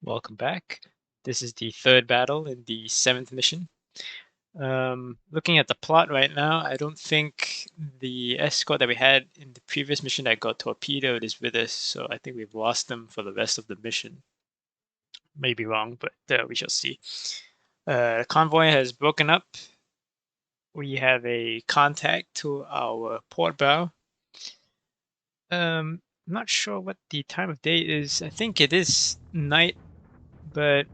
Welcome back. This is the third battle in the seventh mission. Looking at the plot right now, I don't think the escort that we had in the previous mission that got torpedoed is with us, so I think we've lost them for the rest of the mission. May be wrong, but we shall see. The convoy has broken up. We have a contact to our port bow. I'm not sure what the time of day is. I think it is night, but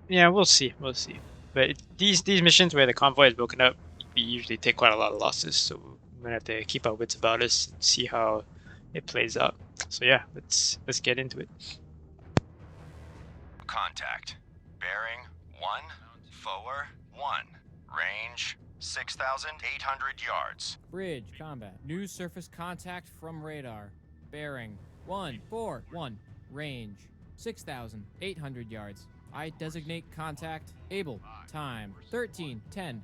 yeah, we'll see. We'll see. But these missions where the convoy is broken up, we usually take quite a lot of losses, so we're gonna have to keep our wits about us and see how it plays out. So yeah, let's get into it. Contact. Bearing 1, forward 1. Range 6,800 yards. Bridge, combat. New surface contact from radar. Bearing 141. Range 6,800 yards. I designate contact. Able. Time 13:10.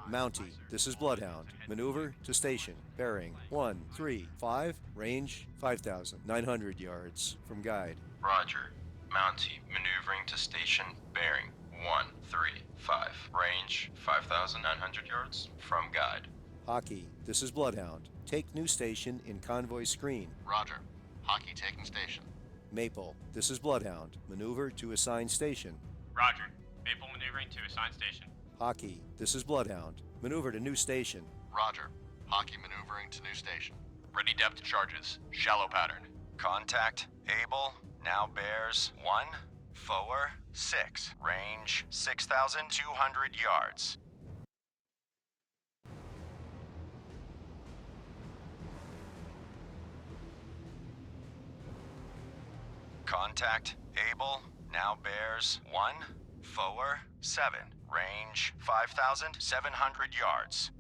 Mountie, this is Bloodhound. Maneuver to station. Bearing 135. Range 5,900 yards. From guide. Roger. Mountie maneuvering to station. Bearing 135. Range 5,900 yards. From guide. Hockey, this is Bloodhound. Take new station in convoy screen. Roger. Hockey taking station. Maple, this is Bloodhound. Maneuver to assigned station. Roger. Maple maneuvering to assigned station. Hockey, this is Bloodhound. Maneuver to new station. Roger. Hockey maneuvering to new station. Ready depth charges. Shallow pattern. Contact. Able. Now bears 1, forward 6. Range 6,200 yards. Contact. Able. Now bears 1, forward 7. Range 5,700 yards.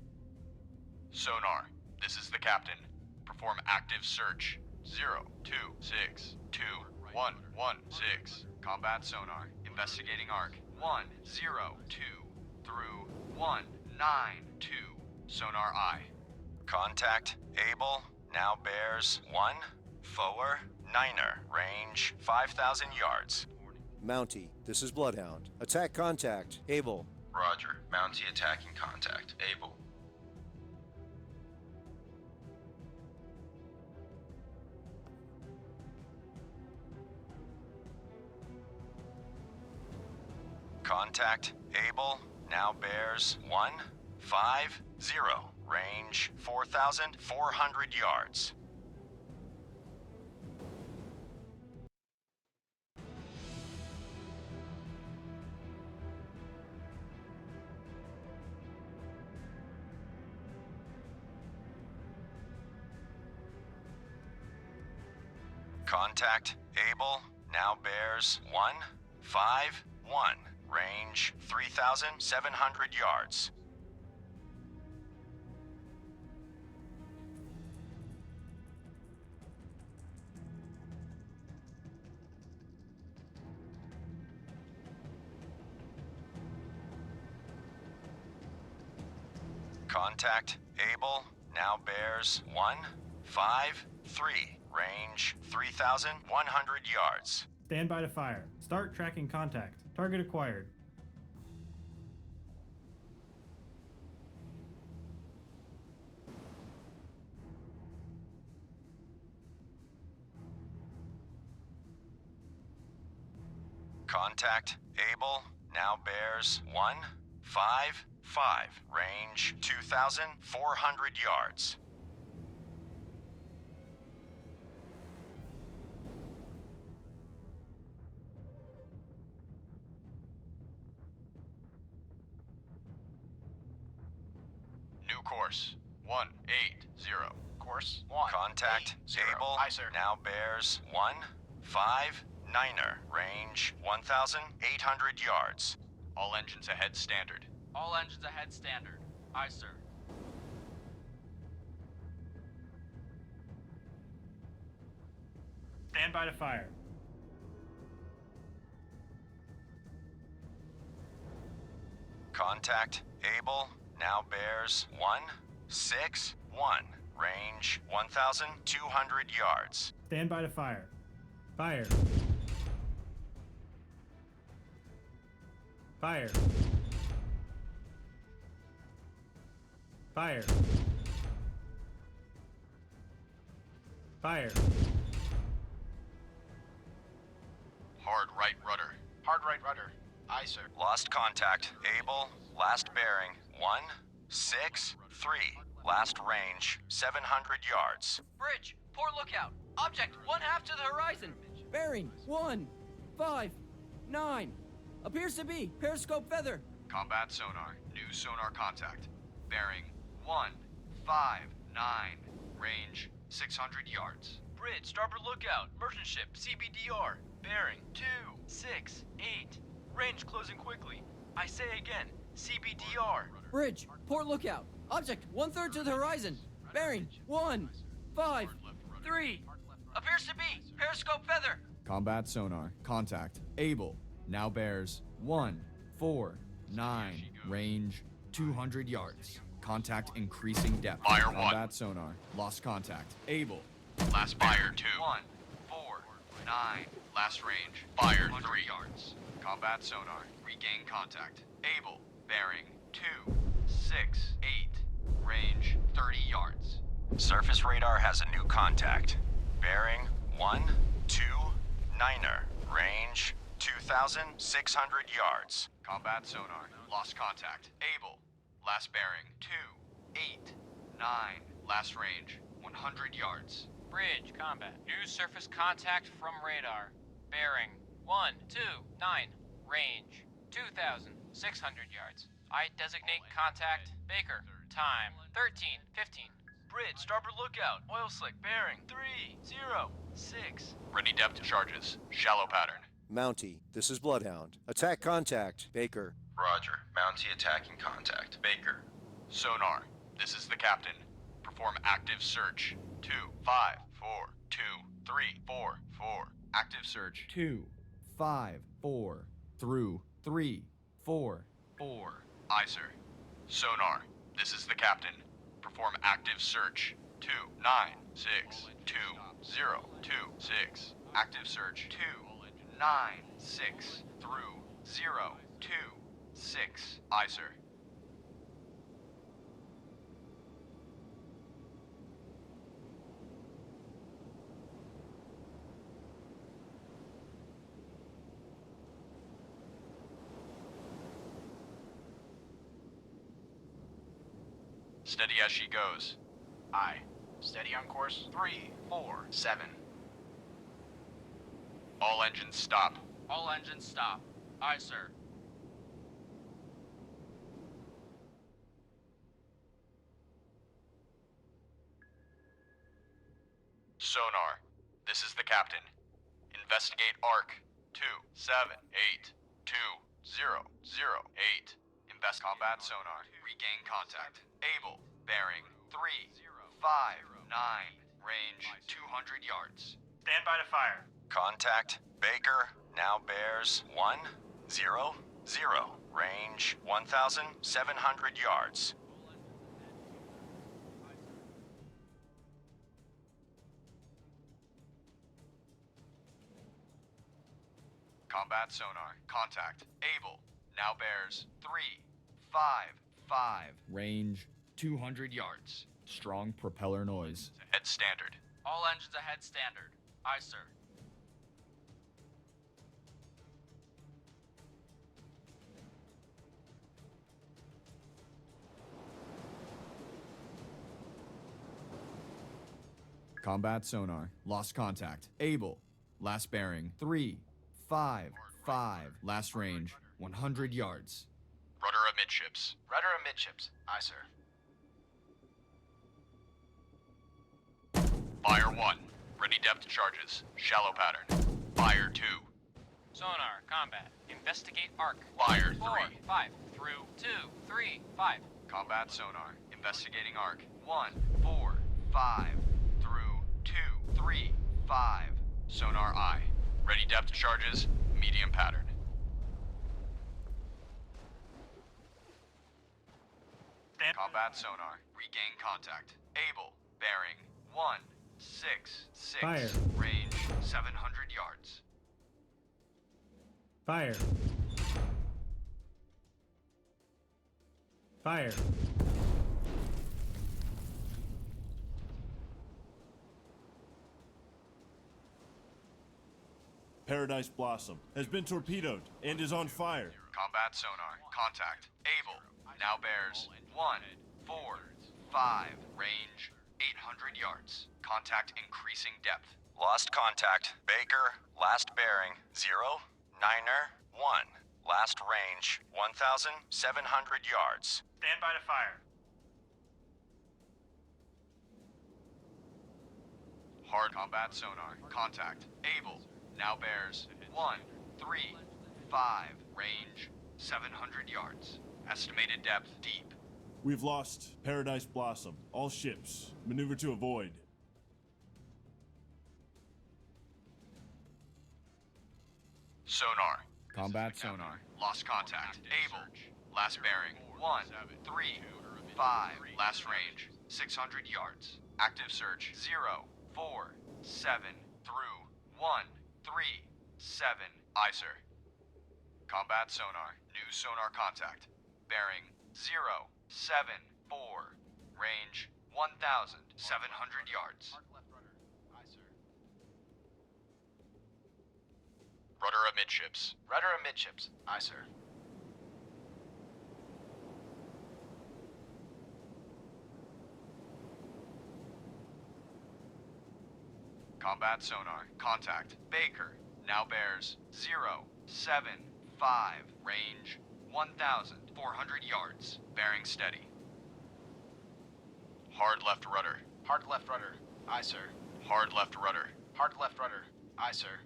Sonar. This is the captain. Perform active search. 0262116. Combat sonar. Investigating arc. 102 through 192. Sonar I. Contact. Able. Now bears 1, forward 9er. Range 5,000 yards. Mountie, this is Bloodhound. Attack contact. Able. Roger. Mountie attacking contact. Able. Contact. Able. Now bears 150. Range 4,400 yards. Contact. Able. Now bears 151. Range 3,700 yards. Contact. Able. Now bears 153. Range 3,100 yards. Stand by to fire. Start tracking contact. Target acquired. Contact. Able. Now bears 155. Range 2,400 yards. New course. 180. Course 1. Contact. 80. Able. Aye, sir. Now bears 159er. Range 1,800 yards. All engines ahead standard. All engines ahead standard. Aye, sir. Stand by to fire. Contact. Able. Now bears 161. Range 1,200 yards. Stand by to fire. Fire. Fire. Fire. Fire. Hard right rudder. Hard right rudder. Aye, sir. Lost contact. Able. Last bearing. 163. Last range. 700 yards. Bridge, port lookout. Object, 1/2 to the horizon. Bearing 159. Appears to be periscope feather. Combat sonar. New sonar contact. Bearing 159. Range 600 yards. Bridge, starboard lookout. Merchant ship, CBDR. Bearing 268. Range closing quickly. I say again, CBDR. Bridge, port lookout. Object 1/3 to the horizon. Bearing 153. Appears to be periscope feather. Combat sonar. Contact. Able. Now bears 149. Range 200 yards. Contact increasing depth. Fire one. Combat sonar. Lost contact. Able. Last fire 2. 149. Last range. Fire 3 yards. Combat sonar. Regain contact. Able. Bearing 268. Range 30 yards. Surface radar has a new contact. Bearing 129er. Range 2,600 yards. Combat sonar. Lost contact. Able. Last bearing 289. Last range 100 yards. Bridge, combat. New surface contact from radar. Bearing 129. Range 2,600 yards. I designate contact Baker. Time 13:15. Bridge, starboard lookout. Oil slick bearing 306. Ready depth charges. Shallow pattern. Mountie, this is Bloodhound. Attack contact. Baker. Roger. Mountie attacking contact. Baker. Sonar. This is the captain. Perform active search. 2, 5, 4, 2, 3, 4, 4. Active search. 2, 5, 4. Through 3, 4. 4. Aye, sir. Sonar. This is the captain. Perform active search. 2, 9, 6, 2, 0, 2, 6. Active search. 2, 9, 6, through 0, 2, 6. Aye, sir. Steady as she goes. Aye. Steady on course 347. All engines stop. All engines stop. Aye, sir. Sonar. This is the captain. Investigate arc 278 2008. Invest combat sonar. Regain contact. Able. Bearing 359. Range 200 yards. Stand by to fire. Contact Baker now bears 100. Range 1,700 yards. Combat sonar. Contact. Able. Now bears 355. Range 200 yards. Strong propeller noise. Head standard. All engines ahead standard. Aye, sir. Combat sonar. Lost contact. Able. Last bearing 355. Last range 100 yards. Rudder amidships. Rudder amidships. Aye, sir. Fire 1. Ready depth charges. Shallow pattern. Fire 2. Sonar, combat. Investigate arc. Fire 4, 3. 5, through 2, 3, 5. Combat sonar. Investigating arc. 1, 4, 5. Through 2, 3, 5. Sonar eye. Ready depth charges. Medium pattern. Combat sonar. Regain contact. Able. Bearing 166. Fire. Range 700 yards. Fire. Fire. Paradise Blossom has been torpedoed and is on fire. Combat sonar. Contact. Able. Now bears 1, 4, 5. Range 800 yards. Contact increasing depth. Lost contact. Baker, last bearing 0, 9er, 1. Last range 1,700 yards. Stand by to fire. Hard combat sonar. Contact. Able. Now bears 1, 3, 5. Range 700 yards. Estimated depth deep. We've lost Paradise Blossom. All ships, maneuver to avoid. Sonar. Combat sonar. Lost contact. Able. Last bearing 1, 3, 5. Last range 600 yards. Active search 0, 4, 7 through 1, 3, 7. Aye, sir. Combat sonar. New sonar contact. Bearing 0, 7, 4. Range 1,700 yards. Rudder amidships. Rudder amidships. Aye, sir. Combat sonar. Contact. Baker. Now bears 0, 7, 5. Range 1,400 yards. Bearing steady. Hard left rudder. Hard left rudder. Aye, sir. Hard left rudder. Hard left rudder. Aye, sir.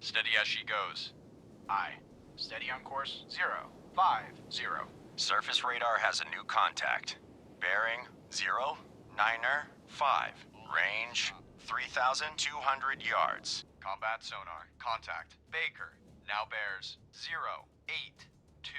Steady as she goes. Aye. Steady on course 0, 5, 0. Surface radar has a new contact. Bearing 0, 9er, 5. Range 3,200 yards. Combat sonar. Contact. Baker. Now bears 0, 8, 2.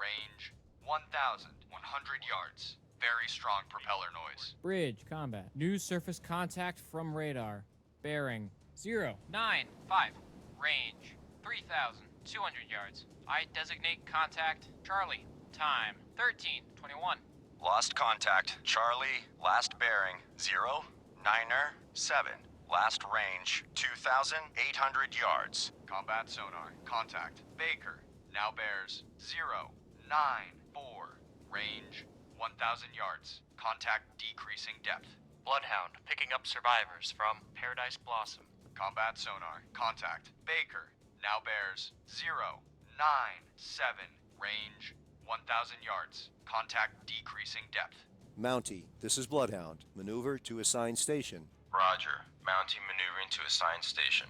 Range 1,100 yards. Very strong propeller noise. Bridge, combat. New surface contact from radar. Bearing 0, 9, 5. Range 3,200 yards. I designate contact Charlie. Time 13:21. Lost contact. Charlie, last bearing 0, 9er, 7. Last range 2,800 yards. Combat sonar. Contact. Baker. Now bears 0, 9, 4. Range 1,000 yards. Contact decreasing depth. Bloodhound picking up survivors from Paradise Blossom. Combat sonar. Contact. Baker. Now bears 0, 9, 7. Range 1,000 yards. Contact decreasing depth. Mountie, this is Bloodhound. Maneuver to assigned station. Roger. Mounting maneuvering to assigned station.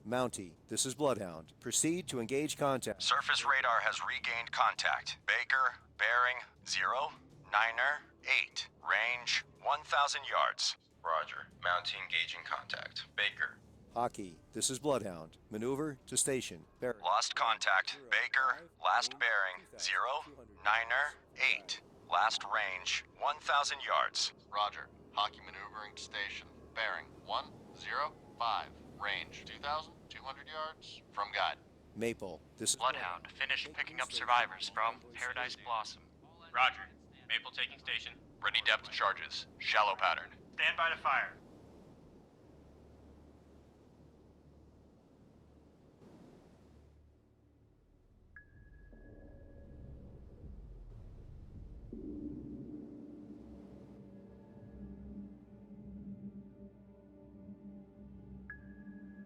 Mountie, this is Bloodhound. Proceed to engage contact. Surface radar has regained contact. Baker, bearing 0, 9er, 8. Range 1,000 yards. Roger. Mounting engaging contact. Baker. Hockey, this is Bloodhound. Maneuver to station. Bearing. Lost contact. Baker, last bearing 0, 9er, 8. Last range 1,000 yards. Roger. Hockey maneuvering to station. Bearing 1, 0, 5. Range 2,200 yards from guide. Maple, this is Bloodhound finished picking up survivors from Paradise Blossom. Roger. Maple taking station. Ready depth charges. Shallow pattern. Stand by to fire.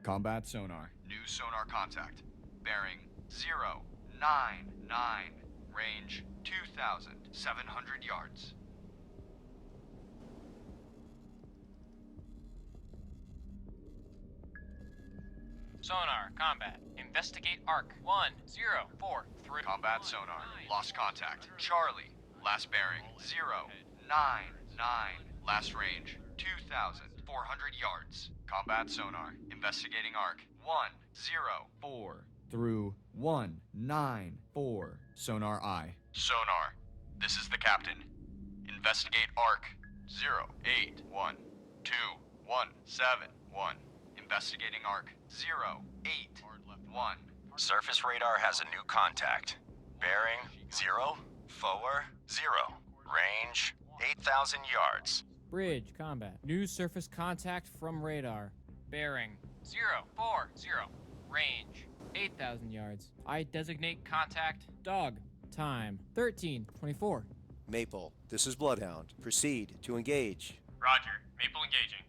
Combat sonar. New sonar contact. Bearing 0, 9, 9. Range 2,700 yards. Sonar, combat. Investigate arc. 1, 0, 4, 3. Combat sonar. Lost contact. Charlie. Last bearing 0, 9, 9. Last range 2,400 yards. Combat sonar. Investigating arc. 1, 0, 4. Through 1, 9, 4. Sonar eye. Sonar. This is the captain. Investigate arc. 0, 8, 1, 2, 1, 7, 1. Investigating arc. 0, 8, 1. Surface radar has a new contact. Bearing 0, 4, 0. Range 8,000 yards. Bridge, combat. New surface contact from radar. Bearing 040. range 8,000 yards. I designate contact dog. Time 13:24. Maple, this is Bloodhound. Proceed to engage. Roger. Maple engaging.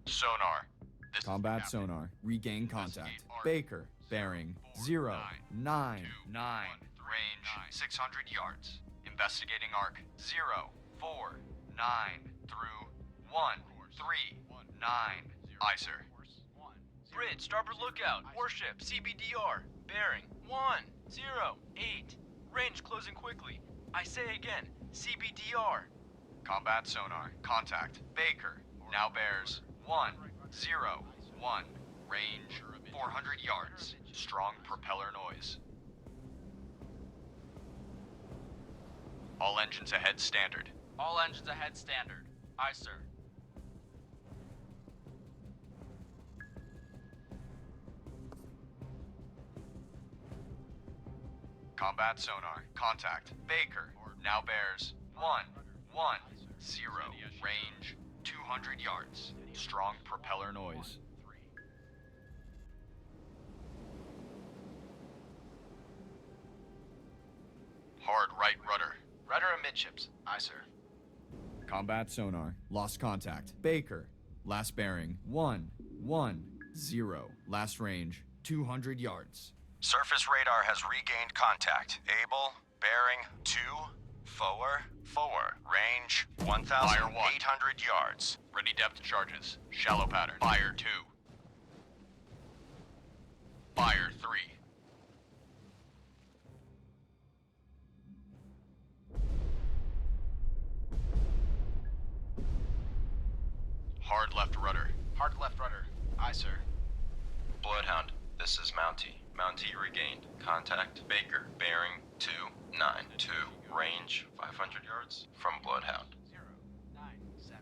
Sonar. This is the Combat captain. sonar. Regain contact. Investigate arc. Baker. Bearing 0, 9. 9. Range 600 yards. Investigating arc 0, 4, 9 through 1, 3, 9. Aye, sir. Bridge, starboard lookout. Warship, CBDR. Bearing 108. Range closing quickly. I say again, CBDR. Combat sonar. Contact. Baker. Now bears 101. Range 400 yards. Strong propeller noise. All engines ahead standard. All engines ahead standard. Aye, sir. Combat sonar. Contact. Baker. Now bears 110. Range 200 yards. Strong propeller noise. Hard right rudder. Rudder amidships. Aye, sir. Combat sonar. Lost contact. Baker. Last bearing 110. Last range 200 yards. Surface radar has regained contact. Able, bearing 244. Range 1,800 yards. Ready depth charges. Shallow pattern. Fire 2. Fire 3. Hard left rudder. Hard left rudder. Aye, sir. Bloodhound, this is Mountie. Mountie regained. Contact Baker. Bearing 292. Range 500 yards from Bloodhound. 097.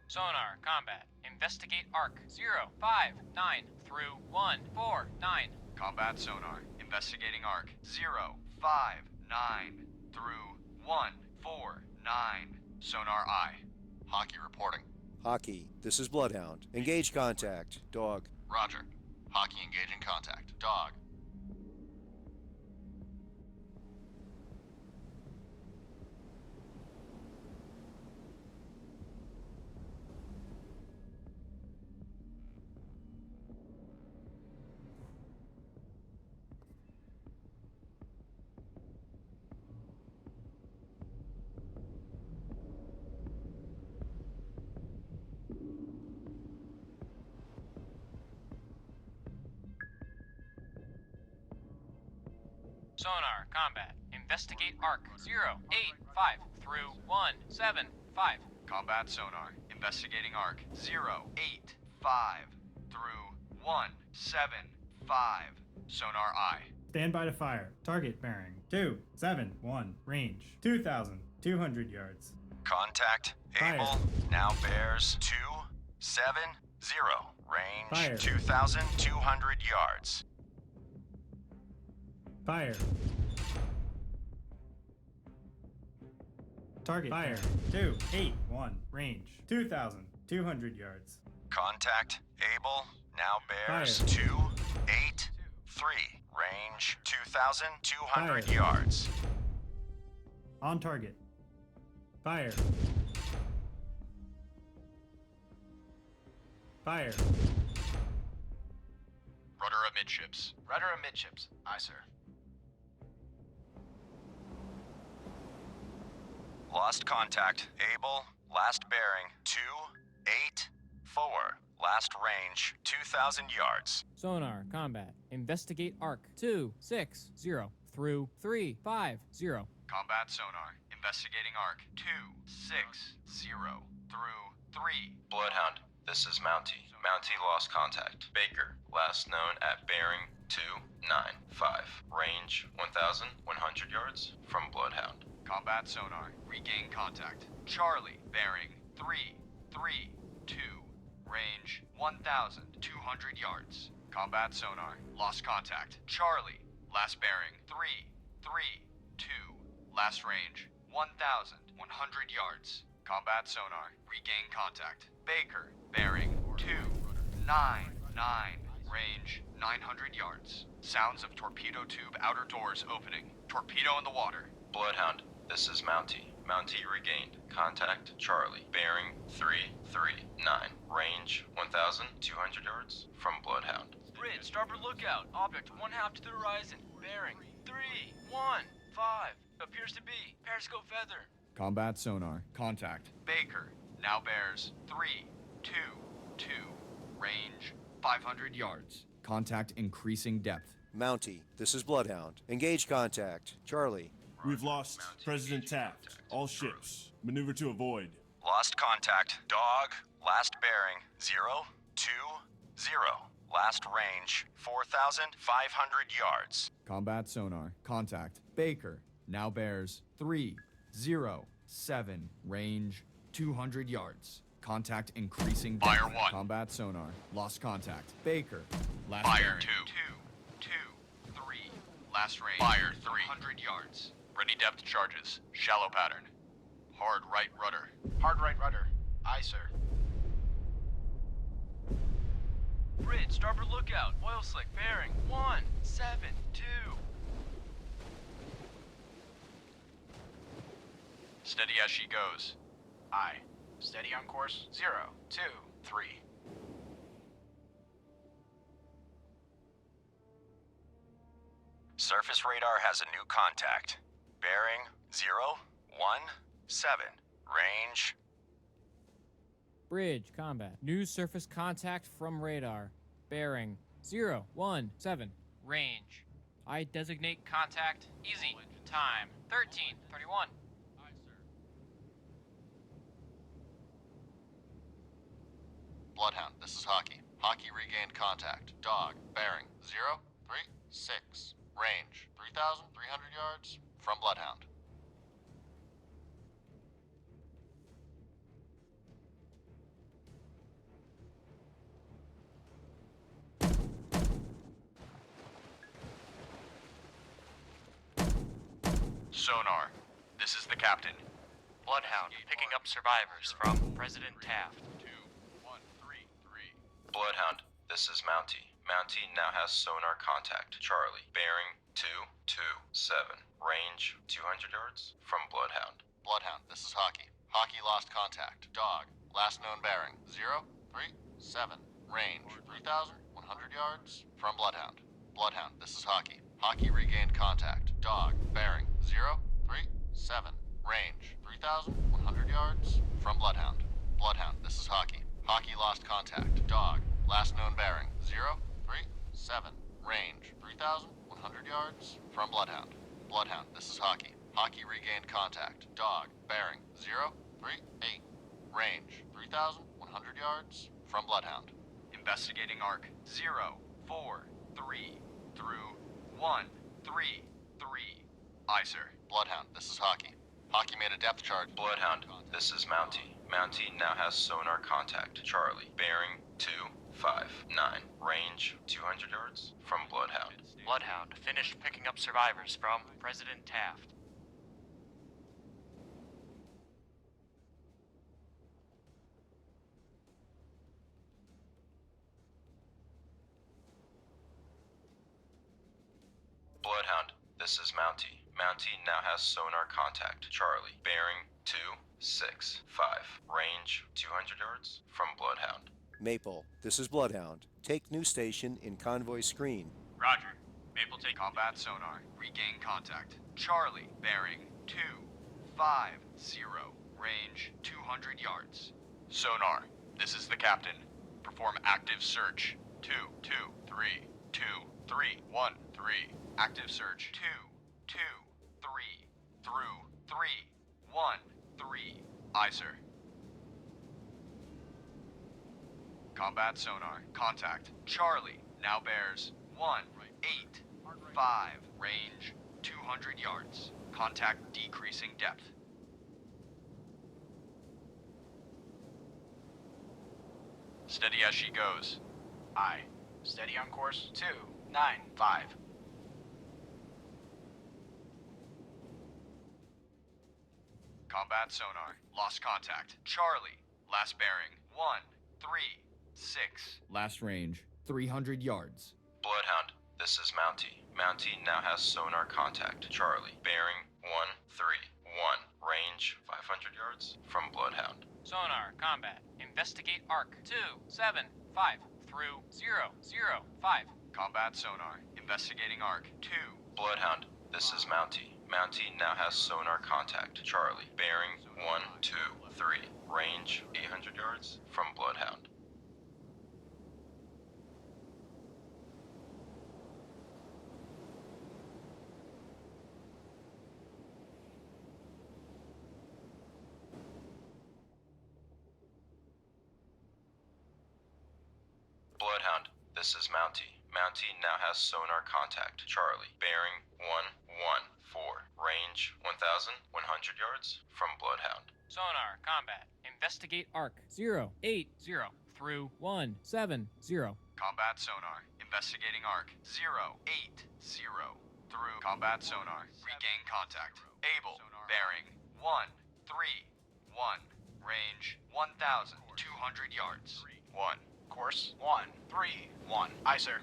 Sonar, combat. Investigate arc 059 through 149. Combat sonar. Investigating arc 059 through 149. Sonar eye. Hockey reporting. Hockey, this is Bloodhound. Engage contact. Dog. Roger. Hockey engaging contact. Dog. Sonar, combat. Investigate arc 085 through 175. Combat sonar. Investigating arc 085 through 175. Sonar eye. Stand by to fire. Target bearing 271. Range 2,200 yards. Contact Fire. Able. Now bears 270. Range Fire. 2,200 yards. Fire. Target fire. 281. Range 2,200 yards. Contact Able. Now bears Fire. 283. Range 2,200 Fire. yards. On target. Fire. Fire. Rudder amidships. Rudder amidships. Aye, sir. Lost contact. Able. Last bearing 284. Last range 2,000 yards. Sonar, combat. Investigate arc 260 through 350. Combat sonar. Investigating arc 260 through 3. Bloodhound, this is Mountie. Mountie lost contact. Baker, last known at bearing 295. Range 1,100 yards from Bloodhound. Combat sonar. Regain contact. Charlie, bearing 332. Range 1,200 yards. Combat sonar. Lost contact. Charlie, last bearing 332. Last range 1,100 yards. Combat sonar. Regain contact. Baker, bearing 299. Range 900 yards. Sounds of torpedo tube outer doors opening. Torpedo in the water. Bloodhound, this is Mountie. Mountie regained. Contact Charlie. Bearing 339. Range 1,200 yards from Bloodhound. Bridge, starboard lookout. Object 1/2 to the horizon. Bearing 315. Appears to be periscope feather. Combat sonar. Contact. Baker now bears 322. Range 500 yards. Contact increasing depth. Mountie, this is Bloodhound. Engage contact. Charlie. We've lost President Taft. All ships. Maneuver to avoid. Lost contact. Dog. Last bearing 020. Last range 4,500 yards. Combat sonar. Contact. Baker now bears 307. Range 200 yards. Contact increasing depth. Fire 1. Combat sonar. Lost contact. Baker. Last Fire bearing. 223. Last range. Fire 300 yards. Ready depth charges. Shallow pattern. Hard right rudder. Hard right rudder. Aye, sir. Bridge, starboard lookout. Oil slick. Bearing 172. Steady as she goes. Aye. Steady on course 023. Surface radar has a new contact. Bearing 017. Range. Bridge, combat. New surface contact from radar. Bearing 017. Range. I designate contact. Easy. Time 13:31. Bloodhound, this is Hockey. Hockey regained contact. Dog, bearing 036. Range 3,300 yards from Bloodhound. Sonar, this is the captain. Bloodhound, picking up survivors from President Taft. 2133. Bloodhound, this is Mountie. Mountie now has sonar contact. Charlie. Bearing 227. Range 200 yards from Bloodhound. Bloodhound, this is Hockey. Hockey lost contact. Dog, last known bearing 037. Range 3,100 yards from Bloodhound. Bloodhound, this is Hockey. Hockey regained contact. Dog, bearing 037. Range 3,100 yards from Bloodhound. Bloodhound, this is Hockey. Hockey lost contact. Dog, last known bearing 037. Range 3,100 yards from Bloodhound. Bloodhound, this is Hockey. Hockey regained contact. Dog, bearing 038. Range 3,100 yards from Bloodhound. Investigating arc 043 through 133. Aye, sir. Bloodhound, this is Hockey. Hockey made a depth charge. Bloodhound, this is Mountie. Mountie now has sonar contact. Charlie. Bearing 259. Range 200 yards from Bloodhound. Bloodhound, finished picking up survivors from President Taft. Bloodhound, this is Mountie. Mountie now has sonar contact. Charlie. Bearing 265. Range 200 yards from Bloodhound. Maple, this is Bloodhound. Take new station in convoy screen. Roger. Maple take combat sonar. Regain contact. Charlie, bearing 250. Range 200 yards. Sonar, this is the captain. Perform active search. 223. 2313. Active search. 223 through 313. Aye, sir. Combat sonar. Contact. Charlie. Now bears 185. Range 200 yards. Contact decreasing depth. Steady as she goes. Aye. Steady on course 295. Combat sonar. Lost contact. Charlie. Last bearing 136. Last range, 300 yards. Bloodhound, this is Mountie. Mountie now has sonar contact. Charlie. Bearing 131. Range 500 yards from Bloodhound. Sonar, combat. Investigate arc. 275 through 005. Combat sonar. Investigating arc 2. Bloodhound, this is Mountie. Mountie now has sonar contact. Charlie. Bearing 123. Range 800 yards from Bloodhound. Bloodhound, this is Mountie. Mountie now has sonar contact. Charlie. Bearing 114. Range 1,100 yards from Bloodhound. Sonar, combat. Investigate arc. 080 through 170. Combat sonar. Investigating arc 080 through combat sonar. Regain contact. Able. Bearing 131. Range 1,200 yards. 1. Course 131. Aye, sir.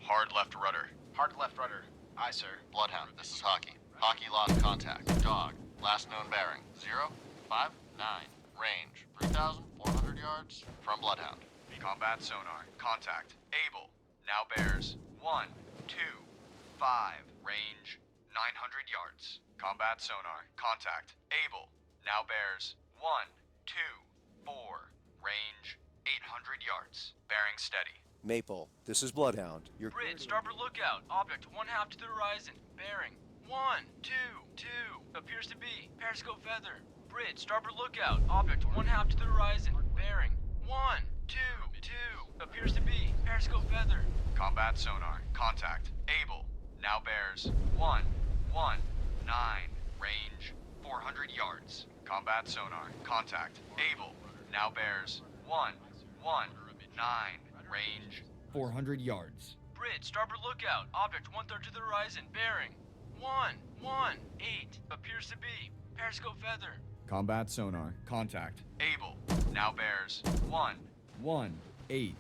Hard left rudder. Hard left rudder. Aye, sir. Bloodhound, this is Hockey. Hockey lost contact. Dog. Last known bearing 059. Range 3,400 yards from Bloodhound. Combat sonar. Contact. Able. Now bears 125. Range 900 yards. Combat sonar. Contact. Able. Now bears 124. Range 800 yards. Bearing steady. Maple, this is Bloodhound. Your Bridge, starboard lookout. Object 1/2 to the horizon. Bearing 122. Appears to be periscope feather. Bridge, starboard lookout. Object 1/2 to the horizon. Bearing 122. Appears to be periscope feather. Combat sonar. Contact. Able. Now bears 119. Range 400 yards. Combat sonar. Contact. Able. Now bears 119. Range 400 yards. Bridge, starboard lookout. Object 1/3 to the horizon. Bearing 118. Appears to be periscope feather. Combat sonar. Contact. Able. Now bears 118.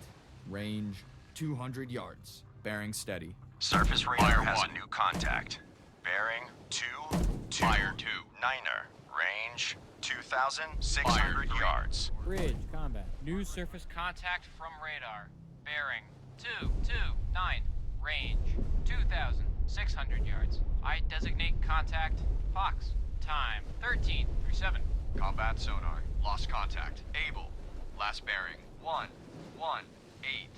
Range 200 yards. Bearing steady. Surface radar has a new contact. Bearing 22. Fire 2. Niner. Range 2,600 yards. Bridge, combat. New surface contact from radar. Bearing 229. Range 2,600 yards. I designate contact Fox. Time 13:37. Combat sonar. Lost contact. Able. Last bearing 118.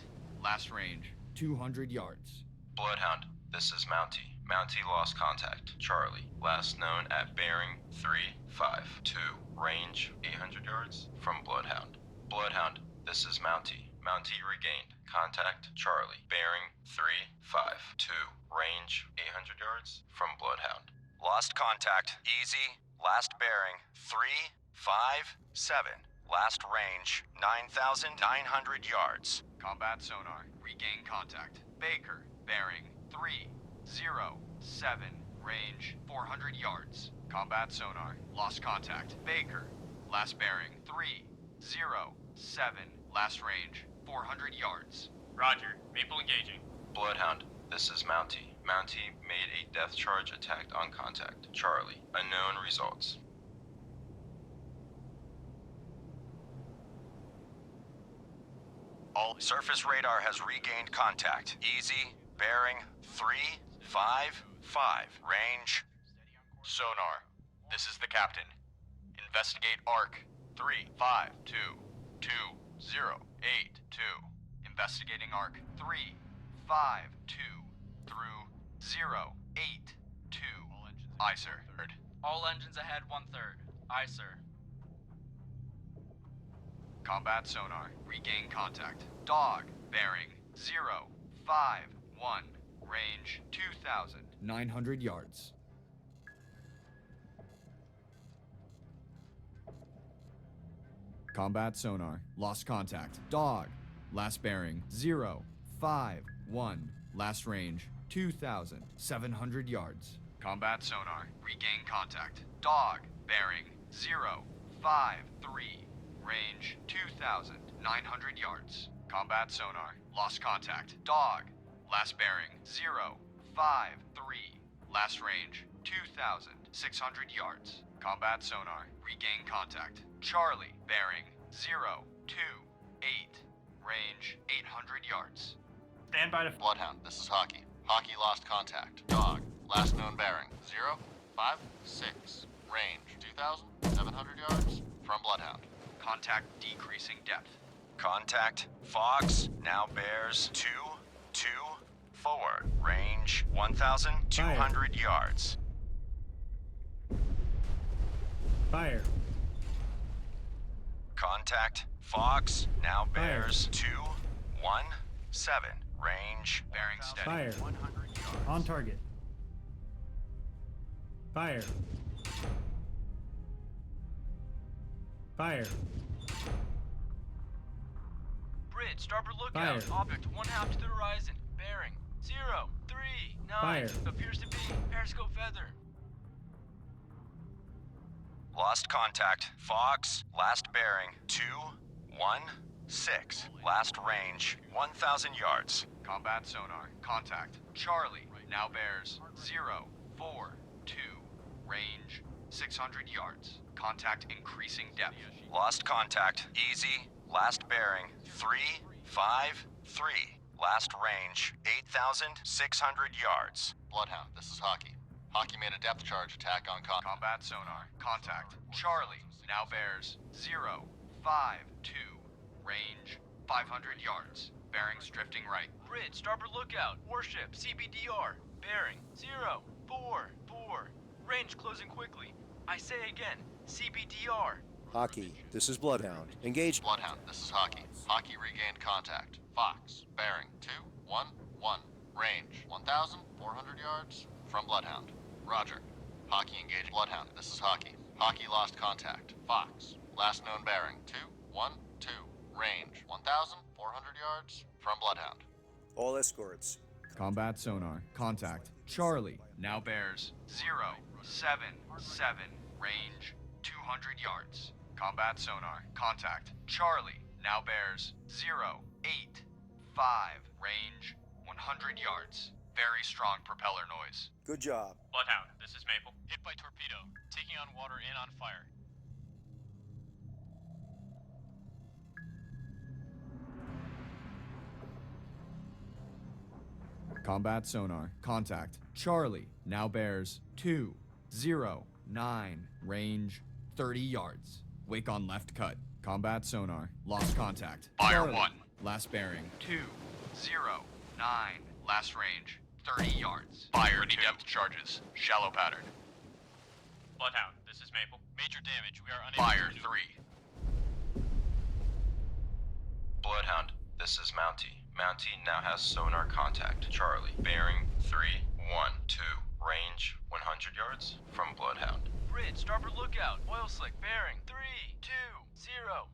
Last range 200 yards. Bloodhound, this is Mountie. Mountie lost contact. Charlie. Last known at bearing 352. Range 800 yards from Bloodhound. Bloodhound, this is Mountie. Mountie regained contact. Charlie. Bearing 352. Range 800 yards from Bloodhound. Lost contact. Easy. Last bearing 357. Last range 9,900 yards. Combat sonar. Regain contact. Baker. Bearing 307. Range 400 yards. Combat sonar. Lost contact. Baker. Last bearing 307. Last range 400 yards. Roger. Maple engaging. Bloodhound, this is Mountie. Mountie made a death charge attack on contact. Charlie. Unknown results. All surface radar has regained contact. Easy. Bearing 355. Range. Sonar. This is the captain. Investigate arc 352 2082. Investigating arc 352 through 082. Aye, sir. All engines ahead 1/3. Aye, sir. Combat sonar. Regain contact. Dog. Bearing 051. Range 2,000. 900 yards. Combat sonar. Lost contact. Dog. Last bearing 051. Last range 2,700 yards. Combat sonar. Regain contact. Dog. Bearing 053. Range 2,900 yards. Combat sonar. Lost contact. Dog. Last bearing 053. Last range 2,600 yards. Combat sonar. Regain contact. Charlie. Bearing 028. Range 800 yards. Stand by to. Bloodhound, this is Hockey. Hockey lost contact. Dog. Last known bearing 056. Range 2,700 yards from Bloodhound. Contact decreasing depth. Contact Fox now bears 224. Range 1,200 yards. Fire. Contact Fox now bears 217. Range bearing steady. Fire. 100 yards. On target. Fire. Fire. Bridge, starboard lookout. Fire. Object 1/2 to the horizon. Bearing 039. Fire. Appears to be periscope feather. Lost contact. Fox, last bearing 216. Last range 1,000 yards. Combat sonar. Contact. Charlie now bears 042. Range 600 yards. Contact increasing depth. Lost contact. Easy. Last bearing 353. Last range 8,600 yards. Bloodhound, this is Hockey. Hockey made a depth charge attack on combat sonar. Contact. Charlie now bears 052. Range 500 yards. Bearings drifting right. Bridge, starboard lookout. Warship, CBDR. Bearing 044. Range closing quickly. I say again, CBDR. Hockey, this is Bloodhound. Engage. Bloodhound, this is Hockey. Hockey regained contact. Fox, bearing 211. Range 1,400 yards from Bloodhound. Roger. Hockey engaged. Bloodhound, this is Hockey. Hockey lost contact. Fox, last known bearing 212. Range 1,400 yards from Bloodhound. All escorts. Combat sonar. Contact. Charlie. Now bears 077. Range 200 yards. Combat sonar. Contact. Charlie now bears 085. Range 100 yards. Very strong propeller noise. Good job. Bloodhound, this is Maple. Hit by torpedo. Taking on water and on fire. Combat sonar. Contact. Charlie now bears 209. Range 30 yards. Wake on left cut. Combat sonar. Lost contact. Fire Charlie, 1. Last bearing. 209. Last range 30 yards. Fire 2. Depth charges. Shallow pattern. Bloodhound, this is Maple. Major damage. We are unable Fire to 3. Bloodhound, this is Mountie. Mountie now has sonar contact. Charlie, bearing 312. Range 100 yards from Bloodhound. Bridge, starboard lookout. Oil slick, bearing 320.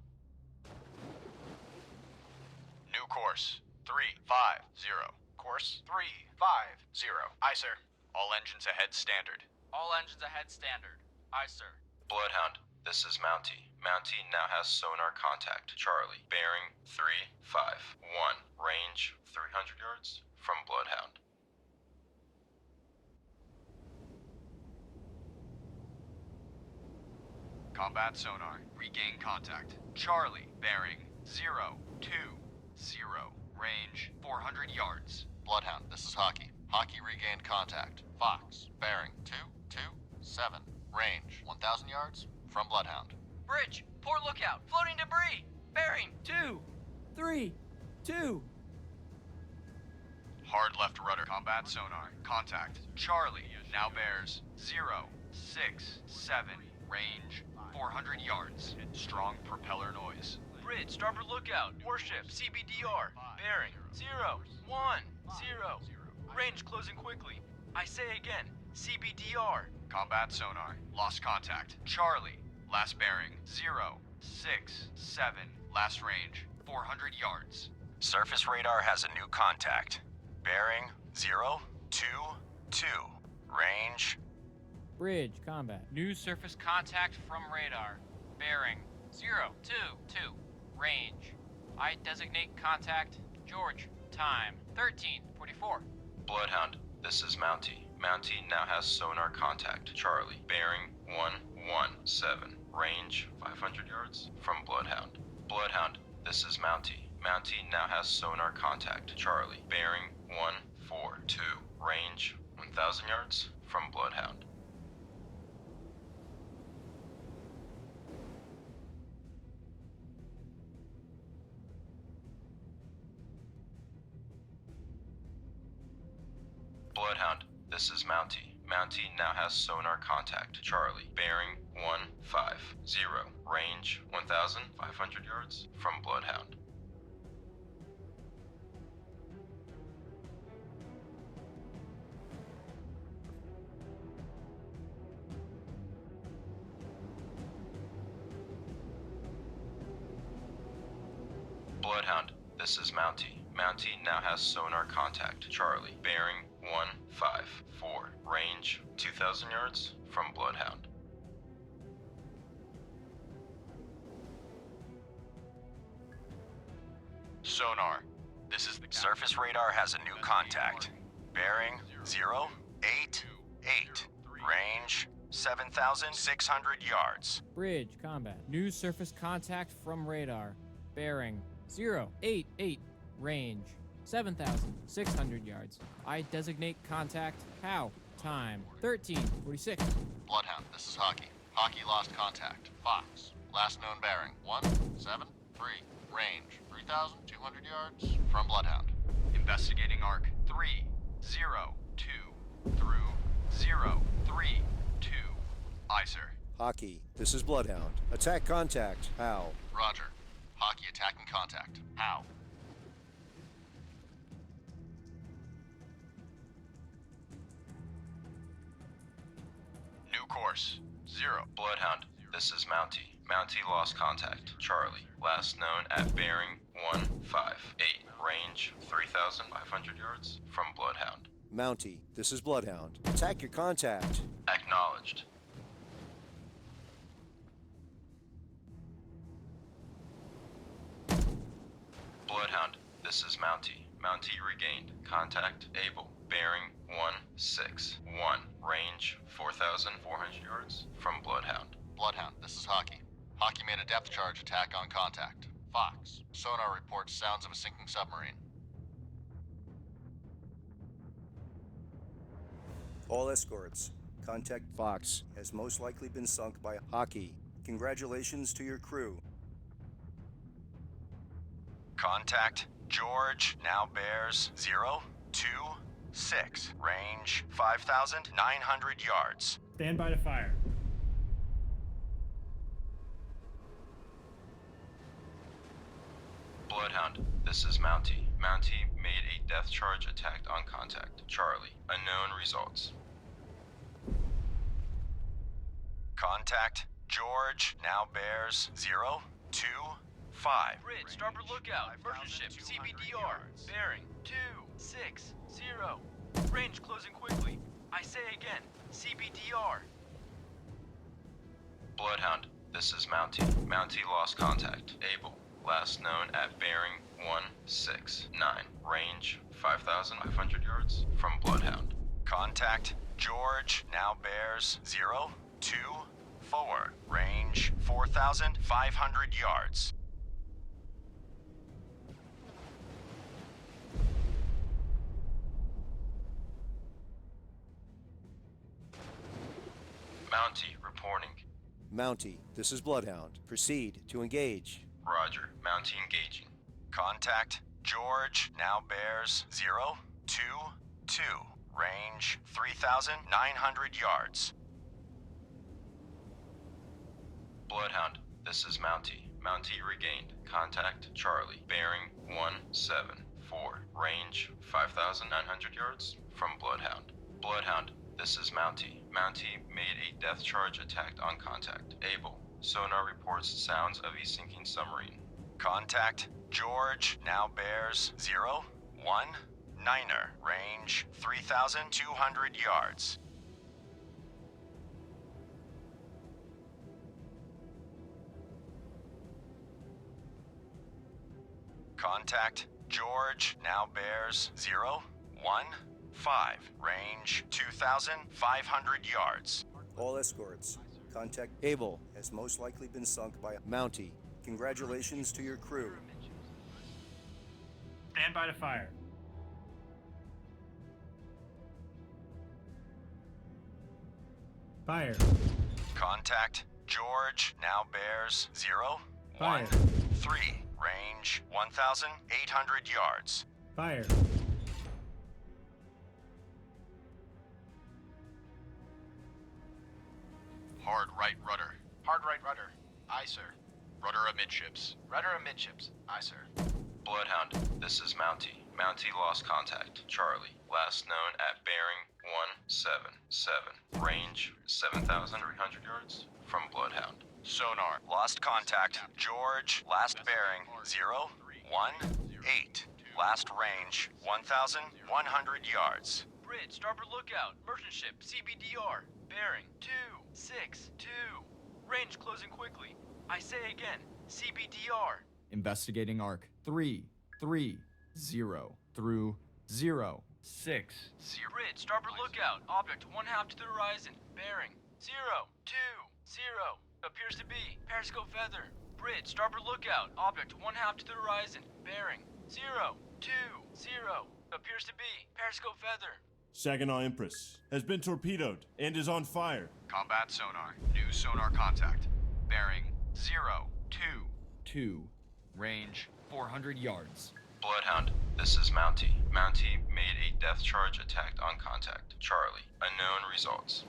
New course 350. Course 350. Aye, sir. All engines ahead standard. All engines ahead standard. Aye, sir. Bloodhound, this is Mountie. Mountie now has sonar contact. Charlie, bearing 351. Range 300 yards from Bloodhound. Combat sonar. Regain contact. Charlie, bearing 020. Range 400 yards. Bloodhound, this is Hockey. Hockey regained contact. Fox, bearing 227. Range 1,000 yards from Bloodhound. Bridge, port lookout. Floating debris. Bearing 232. Hard left rudder. Combat sonar. Contact. Charlie now bears 067. Range 400 yards. Strong propeller noise. Bridge, starboard lookout. Warship, CBDR. Bearing 0, 1, 0. Range closing quickly. I say again, CBDR. Combat sonar. Lost contact. Charlie. Last bearing 0, 6, 7. Last range 400 yards. Surface radar has a new contact. Bearing 0, 2, 2. Range. Bridge, combat. New surface contact from radar. Bearing 0, 2, 2. Range. I designate contact. George. Time 13:44. Bloodhound, this is Mountie. Mountie now has sonar contact. Charlie. Bearing 117. Range 500 yards from Bloodhound. Bloodhound, this is Mountie. Mountie now has sonar contact. Charlie. Bearing 142. Range 1,000 yards from Bloodhound. Bloodhound, this is Mountie. Mountie now has sonar contact. Charlie. Bearing 150. Range 1,500 yards from Bloodhound. Bloodhound, this is Mountie. Mountie now has sonar contact. Charlie. Bearing 154. Range 2,000 yards from Bloodhound. Sonar. This is the Surface radar has a new contact. Bearing 088. Range 7,600 yards. Bridge, combat. New surface contact from radar. Bearing 088. Range 7,600 yards. I designate contact. How? Time 13:46. Bloodhound, this is Hockey. Hockey lost contact. Fox. Last known bearing 173. Range 3,200 yards from Bloodhound. Investigating arc 302 through 032. Aye, sir. Hockey, this is Bloodhound. Attack contact. How? Roger. Hockey attacking contact. How? New course. 0. Bloodhound, this is Mountie. Mountie lost contact. Charlie. Last known at bearing 158. Range 3,500 yards from Bloodhound. Mountie, this is Bloodhound. Attack your contact. Acknowledged. Bloodhound, this is Mountie. Mountie regained. Contact able. Bearing 161. Range 4,400 yards from Bloodhound. Bloodhound, this is Hockey. Hockey made a depth charge attack on contact. Fox. Sonar reports sounds of a sinking submarine. All escorts. Contact Fox has most likely been sunk by Hockey. Congratulations to your crew. Contact George now bears 026. Range 5,900 yards. Stand by to fire. Bloodhound, this is Mountie. Mountie made a depth charge attack on contact. Charlie, unknown results. Contact George now bears 025. Bridge, starboard lookout. Merchant ship, CBDR. Bearing 260. Range closing quickly. I say again, CBDR. Bloodhound, this is Mountie. Mountie lost contact. Able. Last known at bearing 169. Range 5,500 yards from Bloodhound. Contact George now bears 024. Range 4,500 yards. Mountie reporting. Mountie, this is Bloodhound. Proceed to engage. Roger. Mountie engaging. Contact George now bears 022. Range 3,900 yards. Bloodhound, this is Mountie. Mountie regained. Contact Charlie. Bearing 174. Range 5,900 yards from Bloodhound. Bloodhound, this is Mountie. Mountie made a death charge attack on contact. Able. Sonar reports sounds of a sinking submarine. Contact George now bears 0, 1, Niner. Range 3,200 yards. Contact George now bears 0, 1, 5. Range 2,500 yards. All escorts. Contact Able has most likely been sunk by a Mountie. Congratulations to your crew. Stand by to fire. Fire. Contact George now bears 0, Fire. 1, 3. Range 1,800 yards. Fire. Hard right rudder. Hard right rudder. Aye, sir. Rudder amidships. Rudder amidships. Aye, sir. Bloodhound, this is Mountie. Mountie lost contact. Charlie, last known at bearing 177. Range 7,300 yards from Bloodhound. Sonar. Lost contact. George. Last bearing 0, 1, 8. Last range 1,100 yards. Bridge, starboard lookout. Merchant ship, CBDR. Bearing 262. Range closing quickly. I say again, CBDR. Investigating arc 330 through 06. Bridge, starboard lookout. Object 1/2 to the horizon. Bearing 020. Appears to be Periscope feather. Bridge, starboard lookout. Object 1/2 to the horizon. Bearing 020. Appears to be Periscope feather. Saginaw Empress has been torpedoed and is on fire. Combat sonar. New sonar contact. Bearing 022. Range 400 yards. Bloodhound, this is Mountie. Mountie made a death charge attack on contact. Charlie, unknown results.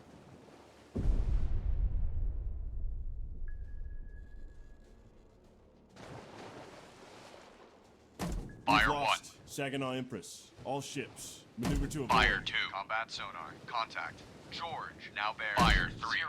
Fire We've 1. lost Saginaw Empress. All ships. Maneuver to avoid. Fire 2. Combat sonar. Contact. George. Now bears. Fire 3.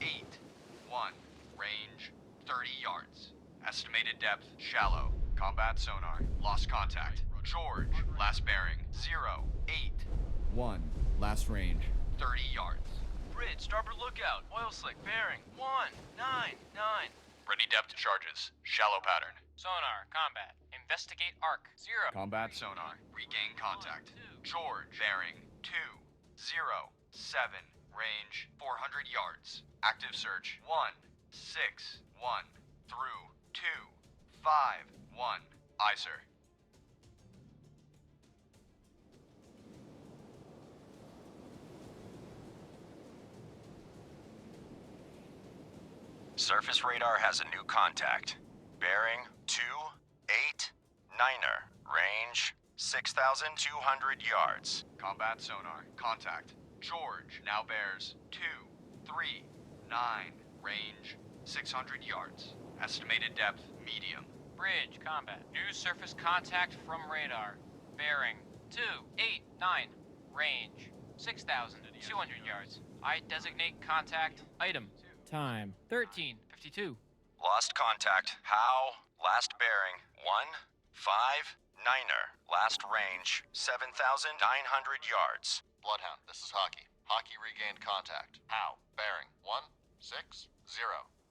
081. Range 30 yards. Estimated depth. Shallow. Combat sonar. Lost contact. George. Last bearing. 081. Last range 30 yards. Bridge, starboard lookout. Oil slick. Bearing 199. Ready depth charges. Shallow pattern. Sonar, combat. Investigate arc. 0. Combat sonar. Regain contact. George. Bearing 207. Range 400 yards. Active search. 161 through 251. Aye, sir. Surface radar has a new contact. Bearing 289er. Range 6,200 yards. Combat sonar. Contact. George now bears 239. Range 600 yards. Estimated depth medium. Bridge, combat. New surface contact from radar. Bearing 289. Range 6,200 yards. I designate contact. Item. Time. 13:52. Lost contact. How? Last bearing 159er. Last range 7,900 yards. Bloodhound, this is Hockey. Hockey regained contact. How? Bearing 160.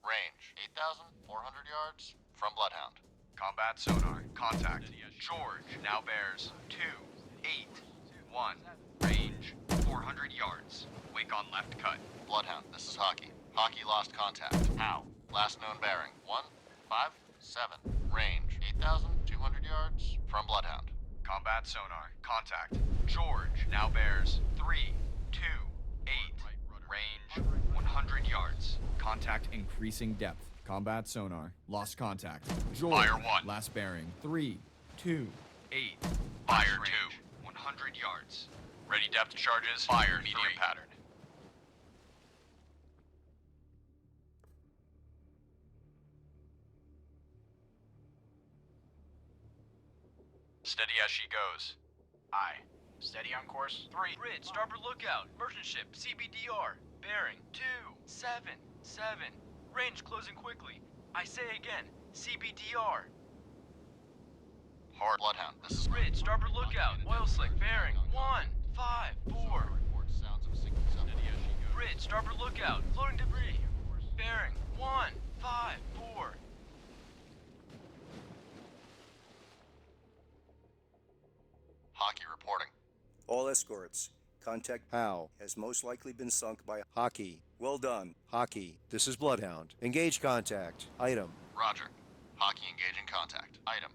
Range 8,400 yards from Bloodhound. Combat sonar. Contact. George now bears 281. Range 400 yards. Wake on left cut. Bloodhound, this is Hockey. Hockey lost contact. How? Last known bearing 157. Range 8,200 yards from Bloodhound. Combat sonar. Contact. George now bears 328. Range 100 yards. Contact increasing depth. Combat sonar. Lost contact. George. Fire 1. Last bearing 328. Fire 2. 100 yards. Ready depth charges. Fire medium 3. Pattern. Steady as she goes. Aye. Steady on course. 3. Bridge, starboard lookout. Merchant ship, CBDR. Bearing 277. Range closing quickly. I say again, CBDR. Hard Bloodhound, this is Bridge, starboard lookout. Oil slick, bearing 154. report sounds of a sinking submarine. Steady as she goes. Bridge, starboard lookout. Floating debris. Bearing 154. Hockey reporting. All escorts. Contact POW has most likely been sunk by Hockey. Well done. Hockey, this is Bloodhound. Engage contact. Item. Roger. Hockey engaging contact. Item.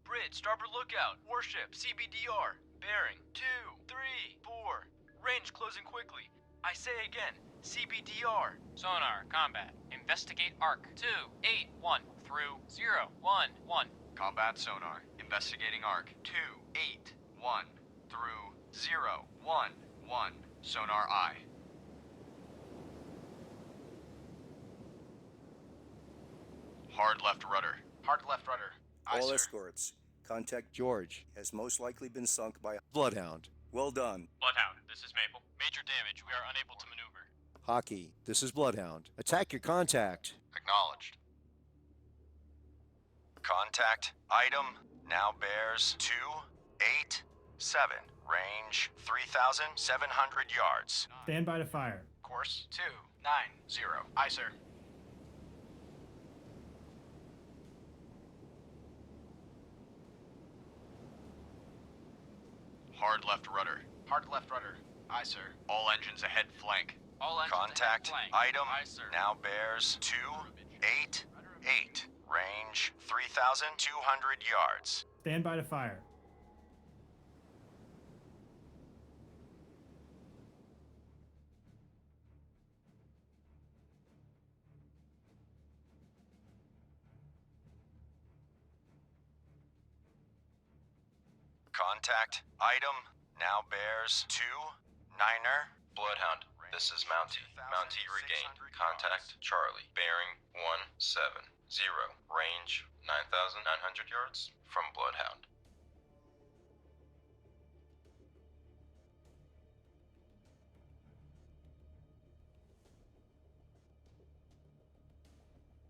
Bridge, starboard lookout. Warship, CBDR. Bearing 234. Range closing quickly. I say again, CBDR. Sonar, combat. Investigate arc. 281 through 011. Combat sonar. Investigating arc. 281 through 011. Sonar I. Hard left rudder. Hard left rudder. Aye, All sir. escorts. Contact George has most likely been sunk by Bloodhound. Well done. Bloodhound, this is Maple. Major damage. We are unable to maneuver. Hockey, this is Bloodhound. Attack your contact. Acknowledged. Contact item now bears 287. Range 3,700 yards. Stand by to fire. Course 290. Aye, sir. Hard left rudder. Hard left rudder. Aye, sir. All engines ahead flank. All engines Contact ahead flank. item Aye, sir. now bears 288. Range 3,200 yards. Stand by to fire. Contact item now bears 29er. Bloodhound, this is Mountie. Mountie regained. Contact Charlie. Bearing 170. Range 9,900 yards from Bloodhound.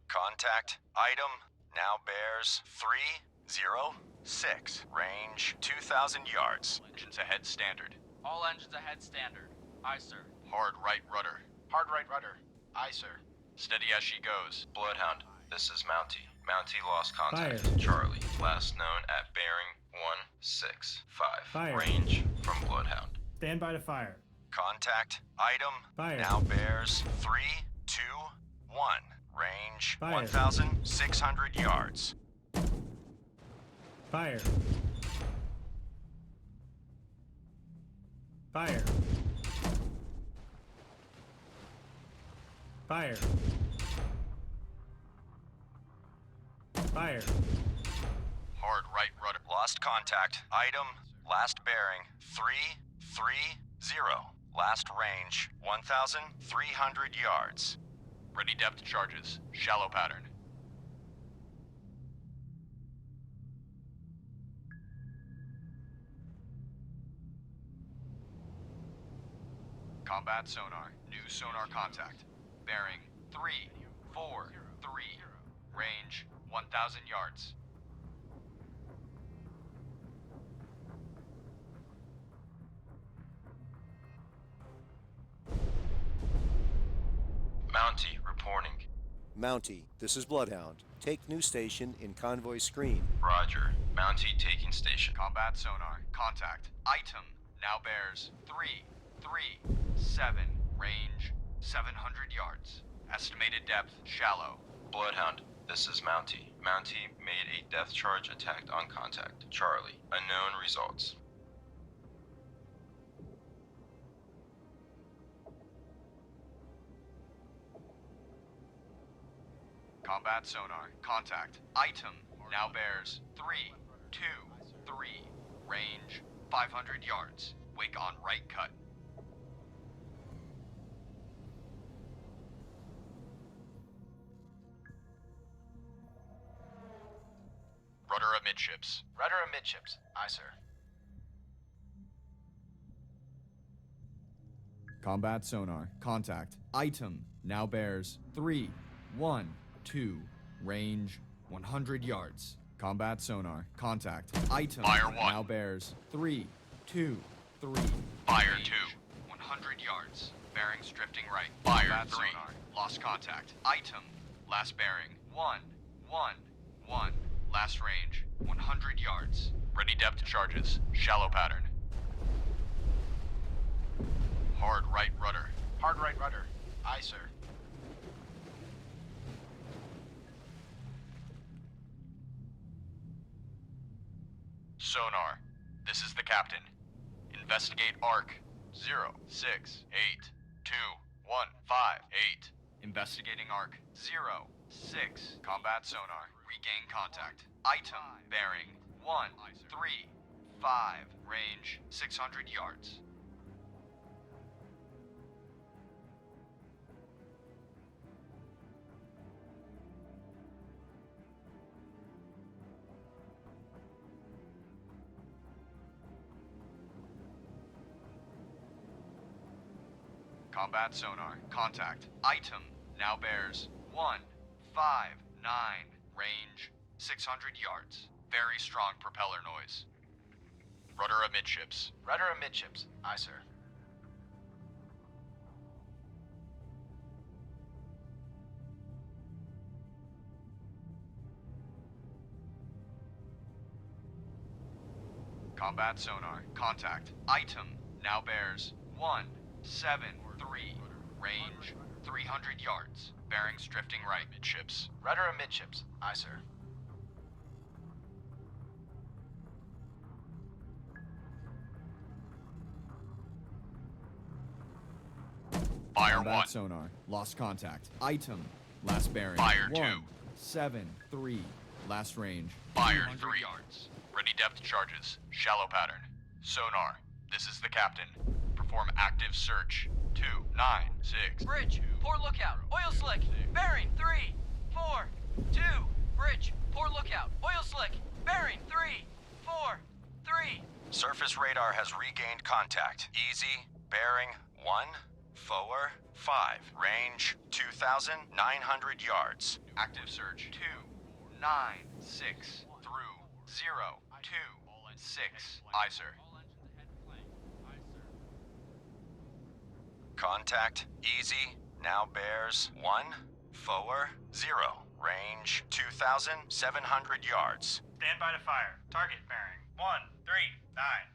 Contact item now bears 306. Range 2,000 yards. Engines ahead standard. All engines ahead standard. Aye, sir. Hard right rudder. Hard right rudder. Aye, sir. Steady as she goes. Bloodhound, this is Mountie. Mountie lost contact. Fire. Charlie, last known at bearing 165. Fire. Range from Bloodhound. Stand by to fire. Contact item Fire. now bears 321. Range Fire. 1,600 yards. Fire. Fire. Fire. Fire. Hard right rudder. Lost contact. Item last bearing 330. Last range 1,300 yards. Ready depth charges. Shallow pattern. Combat sonar. New sonar contact. Bearing 343. Range 1,000 yards. Mountie reporting. Mountie, this is Bloodhound. Take new station in convoy screen. Roger. Mountie taking station. Combat sonar. Contact. Item now bears 337. Range 700 yards. Estimated depth shallow. Bloodhound, this is Mountie. Mountie made a depth charge attack on contact. Charlie, unknown results. Combat sonar. Contact. Item now bears 323. Range 500 yards. Wake on right cut. Rudder amidships. Rudder amidships. Aye, sir. Combat sonar. Contact. Item now bears 3, 1, 2. Range 100 yards. Combat sonar. Contact. Item Fire 1. now bears 3, 2, 3. Fire Range 2. 100 yards. Bearings drifting right. Fire Combat 3. sonar. Lost contact. Item. Last bearing 1, 1, 1. Last range 100 yards. Ready depth charges. Shallow pattern. Hard right rudder. Hard right rudder. Aye, sir. Sonar. This is the captain. Investigate arc 0682158. Investigating arc 06. Combat sonar. Regain contact. Item bearing 135. Range 600 yards. Combat sonar. Contact. Item now bears 159. Range 600 yards. Very strong propeller noise. Rudder amidships. Rudder amidships. Aye, sir. Combat sonar. Contact. Item now bears 173. Range 300 yards. Bearings drifting right. Midships. Rudder amidships. Aye, sir. Fire Combat 1. sonar. Lost contact. Item. Last bearing. Fire 2. 173. Last range. Fire 200 3. yards. Ready depth charges. Shallow pattern. Sonar. This is the captain. Perform active search. 296. Bridge, port lookout, oil slick, bearing 3, 4, 2. Bridge, port lookout, oil slick, bearing 3, 4, 3. Surface radar has regained contact. Easy, bearing 145. Range 2,900 yards. Active search. 296 through 026. Aye, sir. Contact easy now bears 140. Range 2,700 yards. Stand by to fire. Target bearing 139.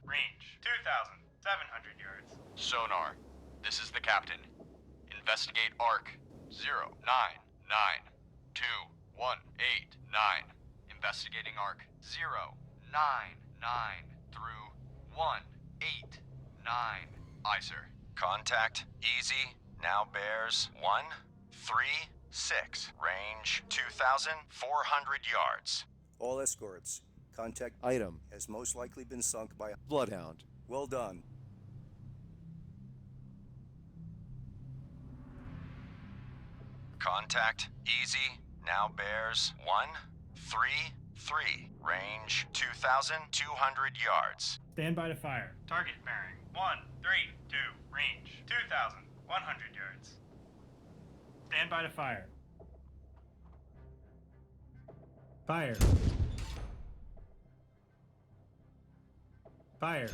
Range 2,700 yards. Sonar. This is the captain. Investigate arc 0992189. Investigating arc 099 through 189. Aye, sir. Contact easy now bears 136. Range 2,400 yards. All escorts. Contact item has most likely been sunk by a bloodhound. Well done. Contact easy now bears 133. Range 2,200 yards. Stand by to fire. Target bearing 132. Range 2,100 yards. Stand by to fire. Fire. Fire.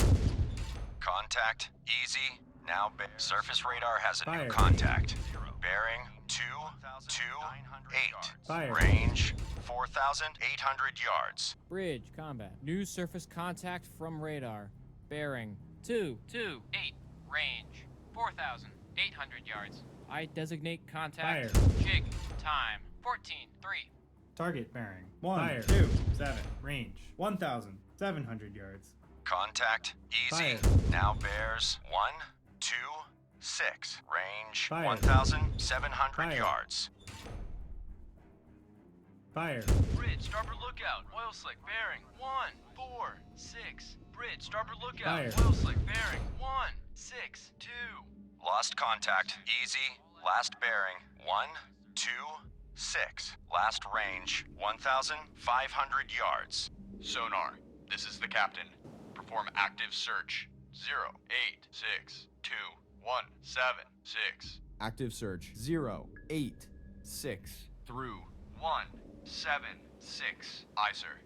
Contact easy now surface radar has a Fire. new contact. Bearing 228. Fire. Range 4,800 yards. Bridge, combat. New surface contact from radar. Bearing 228. Range 4,800 yards. I designate contact. Fire. Jig. Time 14:3. Target bearing 127. Range 1,700 yards. Contact easy Fire. now bears 126. Range Fire. 1,700 Fire. yards. Fire. Bridge, starboard lookout, oil slick, bearing 146. Bridge, starboard lookout, Fire. oil slick, bearing 162. Lost contact easy. Last bearing 126. Last range 1,500 yards. Sonar, this is the captain. Perform active search. 0862176. Active search 086 Through 176. Aye, sir.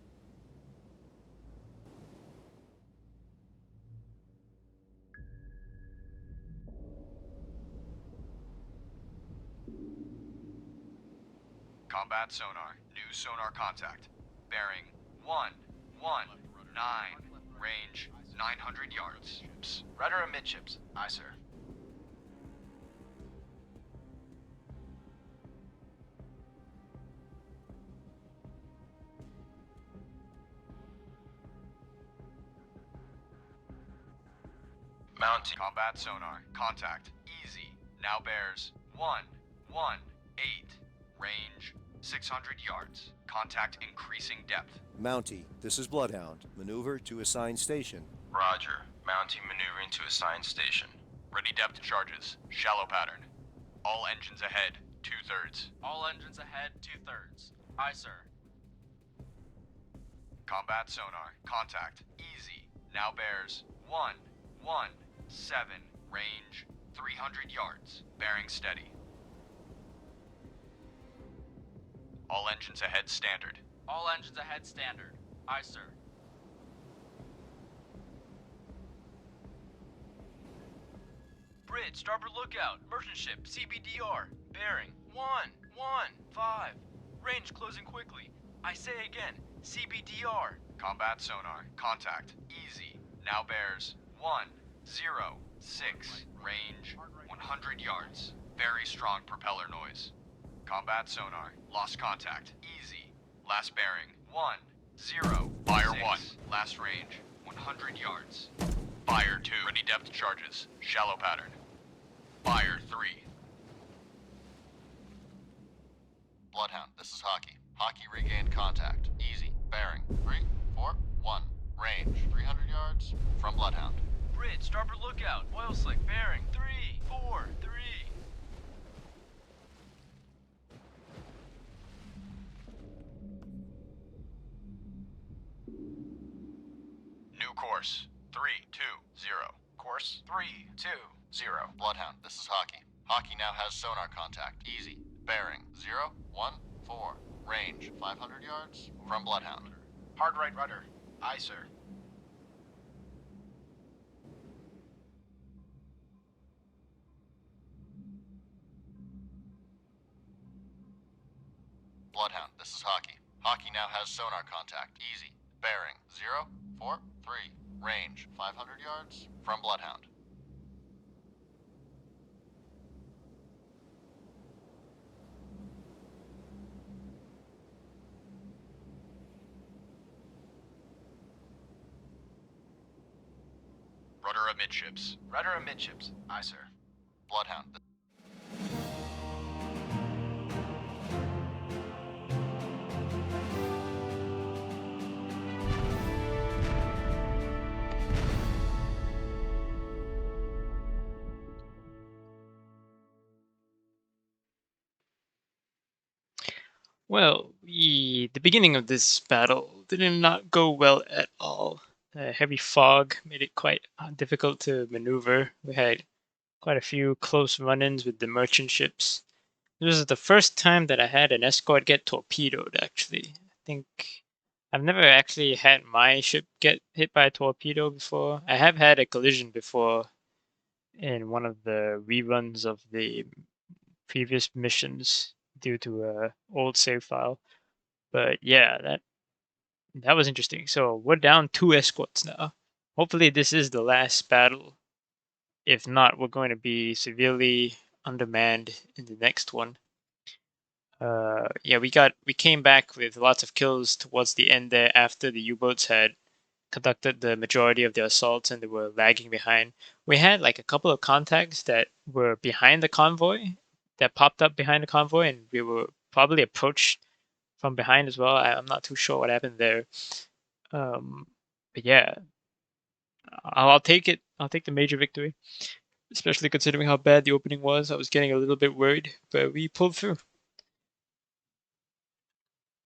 Combat sonar. New sonar contact. Bearing 119. Range 900 yards. Rudder amidships. Aye, sir. Mountie. Combat sonar. Contact. Easy. Now bears 118. Range 600 yards. Contact increasing depth. Mountie, this is Bloodhound. Maneuver to assigned station. Roger. Mountie maneuvering to assigned station. Ready depth charges. Shallow pattern. All engines ahead. 2/3. All engines ahead, 2/3. Aye, sir. Combat sonar. Contact. Easy. Now bears 117. Range 300 yards. Bearing steady. All engines ahead standard. All engines ahead, standard. Aye, sir. Bridge, starboard lookout. Merchant ship, CBDR. Bearing 115. Range closing quickly. I say again, CBDR. Combat sonar. Contact. Easy. Now bears 106. Range 100 yards. Very strong propeller noise. Combat sonar. Lost contact. Easy. Last bearing 10. Fire 1. Last range 100 yards. Fire 2. Ready depth charges. Shallow pattern. Fire 3. Bloodhound, this is Hockey. Hockey regained contact. Easy. Bearing 341. Range 300 yards from Bloodhound. Bridge, starboard lookout. Oil slick, bearing 343. New course 320. Course 320. Bloodhound, this is Hockey. Hockey now has sonar contact. Easy. Bearing 014. Range 500 yards from Bloodhound. Hard right rudder. Aye, sir. Bloodhound, this is Hockey. Hockey now has sonar contact. Easy. Bearing 043. Range 500 yards from Bloodhound. Rudder amidships. Rudder amidships. Aye, sir. Bloodhound. Well, the beginning of this battle did not go well at all. Heavy fog made it quite difficult to maneuver. We had quite a few close run-ins with the merchant ships. This was the first time that I had an escort get torpedoed, actually. I think I've never actually had my ship get hit by a torpedo before. I have had a collision before in one of the reruns of the previous missions due to a old save file. But yeah, that was interesting. So we're down 2 escorts now. Hopefully this is the last battle. If not, we're going to be severely undermanned in the next one. Yeah, we came back with lots of kills towards the end there after the U-boats had conducted the majority of their assaults and they were lagging behind. We had like a couple of contacts that were behind the convoy, that popped up behind the convoy, and we were probably approached from behind as well. I'm not too sure what happened there. But yeah, I'll take it. I'll take the major victory, especially considering how bad the opening was. I was getting a little bit worried, but we pulled through.